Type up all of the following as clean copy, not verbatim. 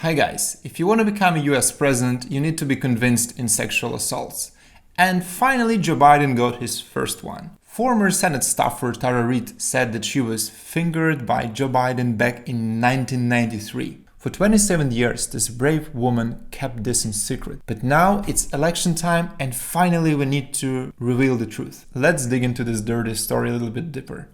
Hi guys, if you want to become a US president, you need to be convinced in sexual assaults. And finally, Joe Biden got his first one. Former Senate staffer Tara Reade said that she was fingered by Joe Biden back in 1993. For 27 years, this brave woman kept this in secret. But now it's election time and finally we need to reveal the truth. Let's dig into this dirty story a little bit deeper.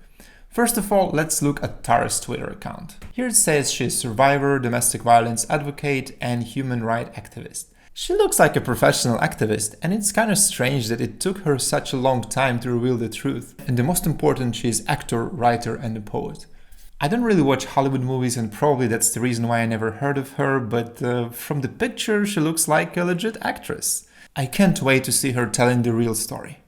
First of all, let's look at Tara's Twitter account. Here it says she's a survivor, domestic violence advocate, and human rights activist. She looks like a professional activist, and it's kind of strange that it took her such a long time to reveal the truth. And the most important, she is actor, writer, and a poet. I don't really watch Hollywood movies, and probably that's the reason why I never heard of her, but from the picture, she looks like a legit actress. I can't wait to see her telling the real story.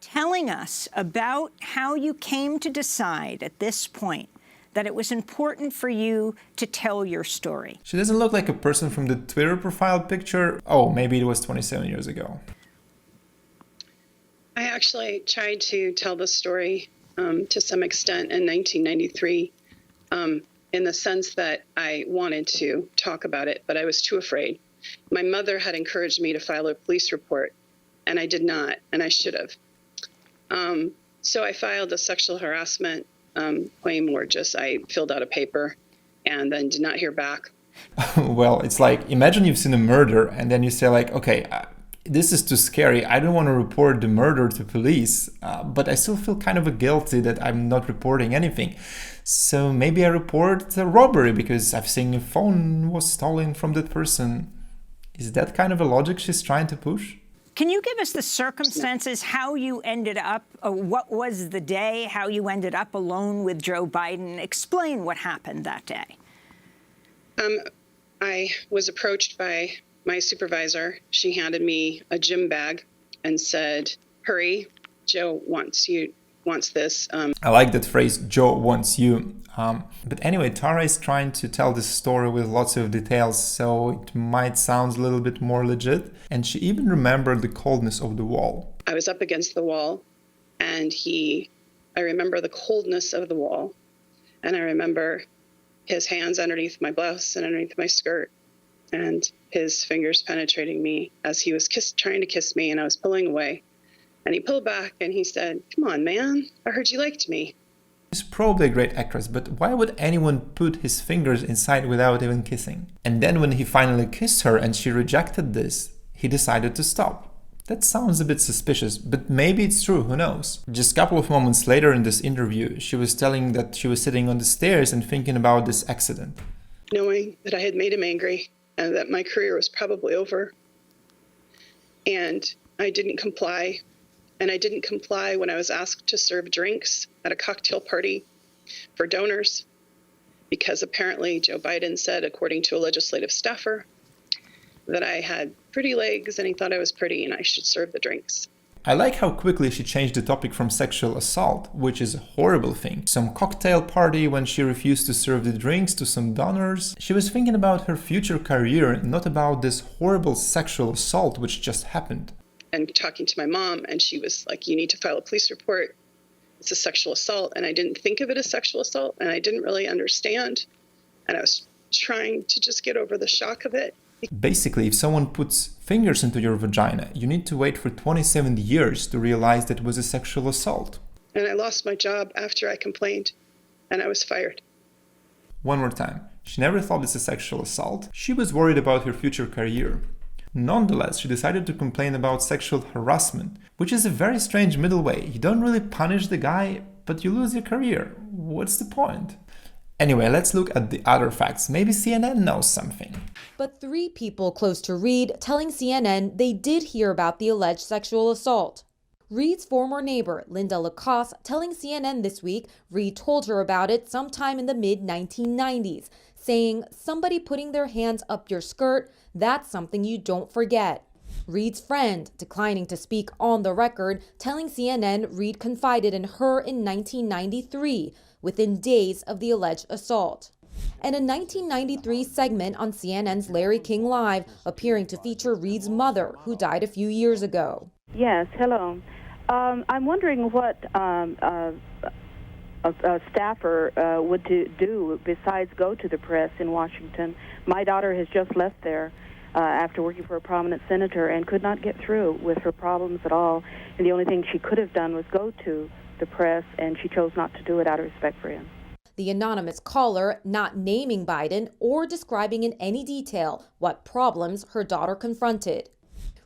Telling us about how you came to decide at this point that it was important for you to tell your story. She doesn't look like a person from the Twitter profile picture. Oh, maybe it was 27 years ago. I actually tried to tell the story to some extent in 1993 in the sense that I wanted to talk about it, but I was too afraid. My mother had encouraged me to file a police report, and I did not, and I should have. So I filed a sexual harassment claim, or just I filled out a paper and then did not hear back. Well, it's like, imagine you've seen a murder and then you say like, okay, this is too scary. I don't want to report the murder to police, but I still feel kind of guilty that I'm not reporting anything. So maybe I report a robbery because I've seen a phone was stolen from that person. Is that kind of a logic she's trying to push? Can you give us the circumstances, how you ended up, what was the day, how you ended up alone with Joe Biden? Explain what happened that day. I was approached by my supervisor. She handed me a gym bag and said, hurry, Joe wants this. I like that phrase, Joe wants you. But anyway, Tara is trying to tell this story with lots of details, so it might sound a little bit more legit. And she even remembered the coldness of the wall. I was up against the wall, and I remember the coldness of the wall, and I remember his hands underneath my blouse and underneath my skirt, and his fingers penetrating me as he was trying to kiss me, and I was pulling away. And he pulled back and he said, come on, man, I heard you liked me. She's probably a great actress, but why would anyone put his fingers inside without even kissing? And then when he finally kissed her and she rejected this, he decided to stop. That sounds a bit suspicious, but maybe it's true, who knows? Just a couple of moments later in this interview, she was telling that she was sitting on the stairs and thinking about this accident. Knowing that I had made him angry and that my career was probably over. And I didn't comply. And I didn't comply when I was asked to serve drinks at a cocktail party for donors, because apparently Joe Biden said, according to a legislative staffer, that I had pretty legs and he thought I was pretty and I should serve the drinks. I like how quickly she changed the topic from sexual assault, which is a horrible thing, some cocktail party when she refused to serve the drinks to some donors. She was thinking about her future career, not about this horrible sexual assault which just happened. And talking to my mom, and she was like, you need to file a police report. It's a sexual assault. And I didn't think of it as sexual assault, and I didn't really understand. And I was trying to just get over the shock of it. Basically, if someone puts fingers into your vagina, you need to wait for 27 years to realize that it was a sexual assault. And I lost my job after I complained, and I was fired. One more time. She never thought it's a sexual assault. She was worried about her future career. Nonetheless, she decided to complain about sexual harassment, which is a very strange middle way. You don't really punish the guy, but you lose your career. What's the point? Anyway, let's look at the other facts. Maybe CNN knows something. But 3 people close to Reid telling CNN they did hear about the alleged sexual assault. Reid's former neighbor, Linda Lacoste, telling CNN this week Reid told her about it sometime in the mid-1990s, saying, somebody putting their hands up your skirt, that's something you don't forget. Reid's friend, declining to speak on the record, telling CNN Reid confided in her in 1993, within days of the alleged assault. And a 1993 segment on CNN's Larry King Live, appearing to feature Reid's mother, who died a few years ago. Yes, hello. I'm wondering what a staffer would do besides go to the press in Washington. My daughter has just left there after working for a prominent senator and could not get through with her problems at all. And the only thing she could have done was go to the press, and she chose not to do it out of respect for him. The anonymous caller not naming Biden or describing in any detail what problems her daughter confronted.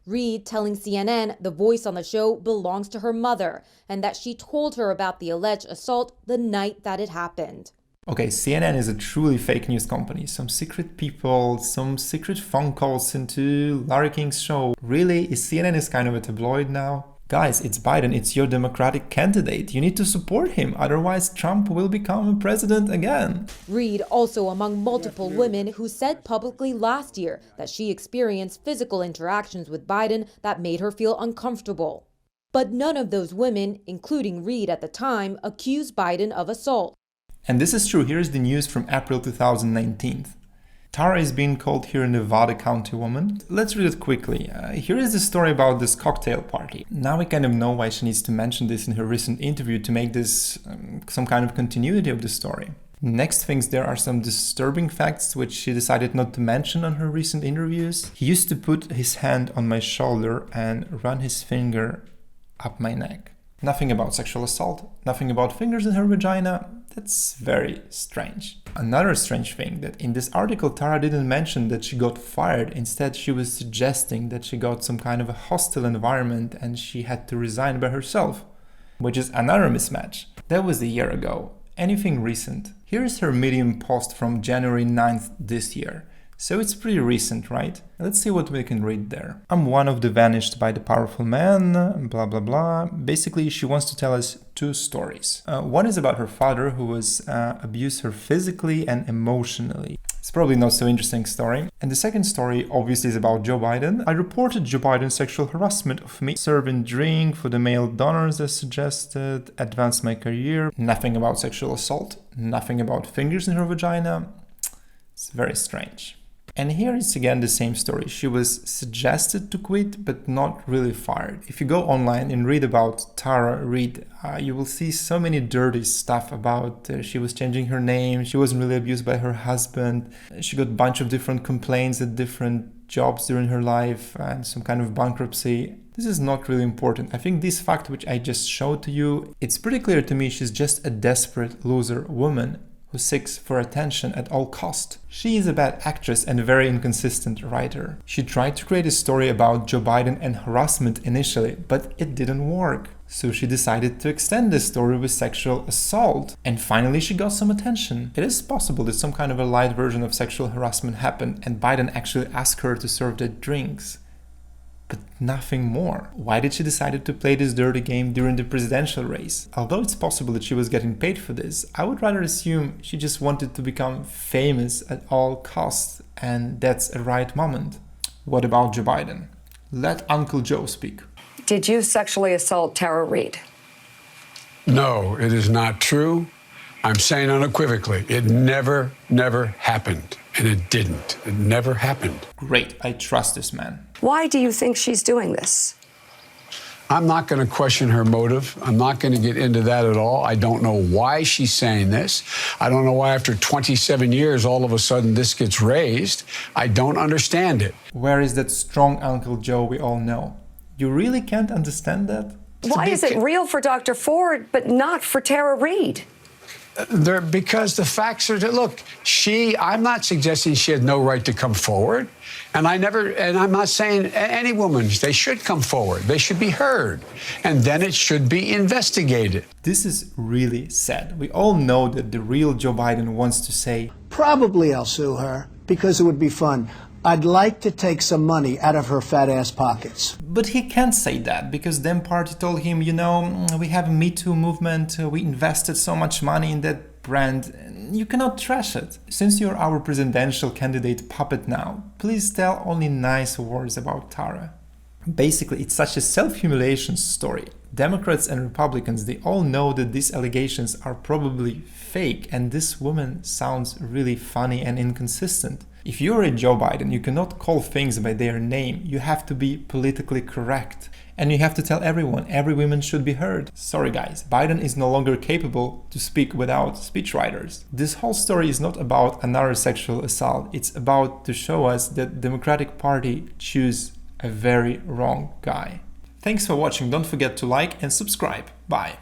Reade telling CNN the voice on the show belongs to her mother and that she told her about the alleged assault the night that it happened. Okay, CNN is a truly fake news company. Some secret people, some secret phone calls into Larry King's show. Really? CNN is kind of a tabloid now? Guys, it's Biden, it's your Democratic candidate. You need to support him, otherwise Trump will become president again. Reade also among multiple women who said publicly last year that she experienced physical interactions with Biden that made her feel uncomfortable. But none of those women, including Reade at the time, accused Biden of assault. And this is true. Here's the news from April 2019. Tara is being called here a Nevada County woman. Let's read it quickly. Here is the story about this cocktail party. Now we kind of know why she needs to mention this in her recent interview to make this some kind of continuity of the story. Next things, there are some disturbing facts which she decided not to mention on her recent interviews. He used to put his hand on my shoulder and run his finger up my neck. Nothing about sexual assault, nothing about fingers in her vagina. That's very strange. Another strange thing, that in this article Tara didn't mention that she got fired. Instead, she was suggesting that she got some kind of a hostile environment and she had to resign by herself, which is another mismatch. That was a year ago. Anything recent? Here is her Medium post from January 9th this year. So it's pretty recent, right? Let's see what we can read there. I'm one of the vanished by the powerful man, blah blah blah. Basically, she wants to tell us two stories. One is about her father who was abused her physically and emotionally. It's probably not so interesting story. And the second story obviously is about Joe Biden. I reported Joe Biden's sexual harassment of me, serving drink for the male donors as suggested, advanced my career. Nothing about sexual assault, nothing about fingers in her vagina. It's very strange. And here is again the same story. She was suggested to quit, but not really fired. If you go online and read about Tara Reade, you will see so many dirty stuff about she was changing her name, she wasn't really abused by her husband, she got a bunch of different complaints at different jobs during her life, and some kind of bankruptcy. This is not really important. I think this fact which I just showed to you, it's pretty clear to me she's just a desperate loser woman who seeks for attention at all cost. She is a bad actress and a very inconsistent writer. She tried to create a story about Joe Biden and harassment initially, but it didn't work. So she decided to extend this story with sexual assault, and finally she got some attention. It is possible that some kind of a light version of sexual harassment happened and Biden actually asked her to serve the drinks. But nothing more. Why did she decide to play this dirty game during the presidential race? Although it's possible that she was getting paid for this, I would rather assume she just wanted to become famous at all costs, and that's a right moment. What about Joe Biden? Let Uncle Joe speak. Did you sexually assault Tara Reade? No, it is not true. I'm saying unequivocally, it never happened. And it didn't. It never happened. Great, I trust this man. Why do you think she's doing this? I'm not going to question her motive. I'm not going to get into that at all. I don't know why she's saying this. I don't know why after 27 years, all of a sudden this gets raised. I don't understand it. Where is that strong Uncle Joe we all know? You really can't understand that? Why is it real for Dr. Ford, but not for Tara Reade? Because the facts are, look, I'm not suggesting she had no right to come forward. And I'm not saying any woman, they should come forward. They should be heard. And then it should be investigated. This is really sad. We all know that the real Joe Biden wants to say, probably I'll sue her because it would be fun. I'd like to take some money out of her fat ass pockets. But he can't say that because Dem Party told him, you know, we have a Me Too movement, we invested so much money in that brand, you cannot trash it. Since you're our presidential candidate puppet now, please tell only nice words about Tara. Basically, it's such a self-humiliation story. Democrats and Republicans, they all know that these allegations are probably fake, and this woman sounds really funny and inconsistent. If you're a Joe Biden, you cannot call things by their name. You have to be politically correct. And you have to tell everyone, every woman should be heard. Sorry guys, Biden is no longer capable to speak without speechwriters. This whole story is not about another sexual assault. It's about to show us that the Democratic Party choose a very wrong guy. Thanks for watching. Don't forget to like and subscribe. Bye.